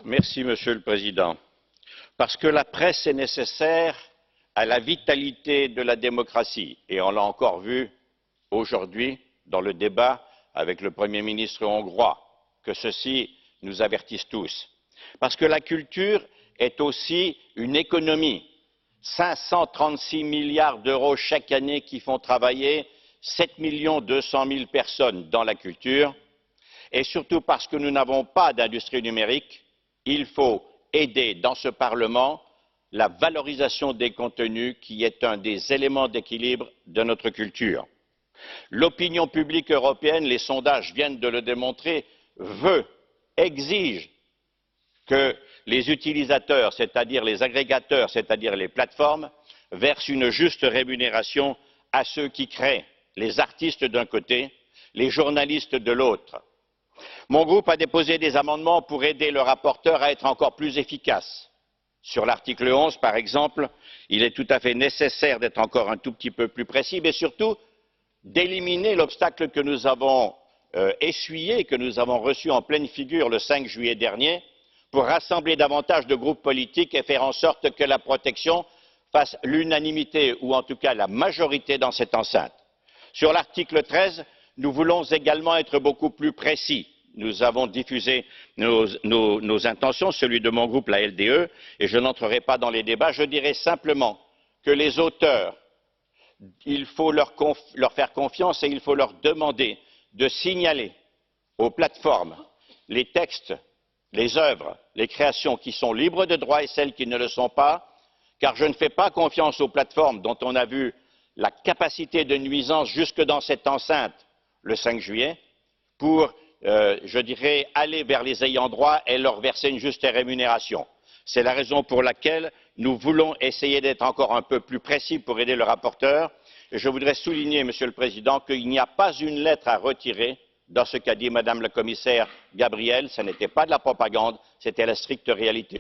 Monsieur le Président. Parce que la presse est nécessaire à la vitalité de la démocratie, et on l'a encore vu aujourd'hui dans le débat avec le Premier ministre hongrois, que ceci nous avertisse tous. Parce que la culture est aussi une économie, 536 milliards d'euros chaque année qui font travailler 7 200 000 personnes dans la culture, et surtout parce que nous n'avons pas d'industrie numérique, il faut aider dans ce Parlement la valorisation des contenus qui est un des éléments d'équilibre de notre culture. L'opinion publique européenne, les sondages viennent de le démontrer, exige que les utilisateurs, c'est-à-dire les agrégateurs, c'est-à-dire les plateformes, versent une juste rémunération à ceux qui créent, les artistes d'un côté, les journalistes de l'autre. Mon groupe a déposé des amendements pour aider le rapporteur à être encore plus efficace. Sur l'article 11, par exemple, il est tout à fait nécessaire d'être encore un tout petit peu plus précis, mais surtout d'éliminer l'obstacle que nous avons essuyé, que nous avons reçu en pleine figure le 5 juillet dernier, pour rassembler davantage de groupes politiques et faire en sorte que la protection fasse l'unanimité, ou en tout cas la majorité dans cette enceinte. Sur l'article 13, nous voulons également être beaucoup plus précis. Nous avons diffusé nos intentions, celui de mon groupe, la LDE, et je n'entrerai pas dans les débats. Je dirai simplement que les auteurs, il faut leur faire confiance et il faut leur demander de signaler aux plateformes les textes, les œuvres, les créations qui sont libres de droit et celles qui ne le sont pas, car je ne fais pas confiance aux plateformes dont on a vu la capacité de nuisance jusque dans cette enceinte le 5 juillet, pour, je dirais, aller vers les ayants droit et leur verser une juste rémunération. C'est la raison pour laquelle nous voulons essayer d'être encore un peu plus précis pour aider le rapporteur. Et je voudrais souligner, Monsieur le Président, qu'il n'y a pas une lettre à retirer dans ce qu'a dit Madame la commissaire Gabriel. Ce n'était pas de la propagande, c'était la stricte réalité.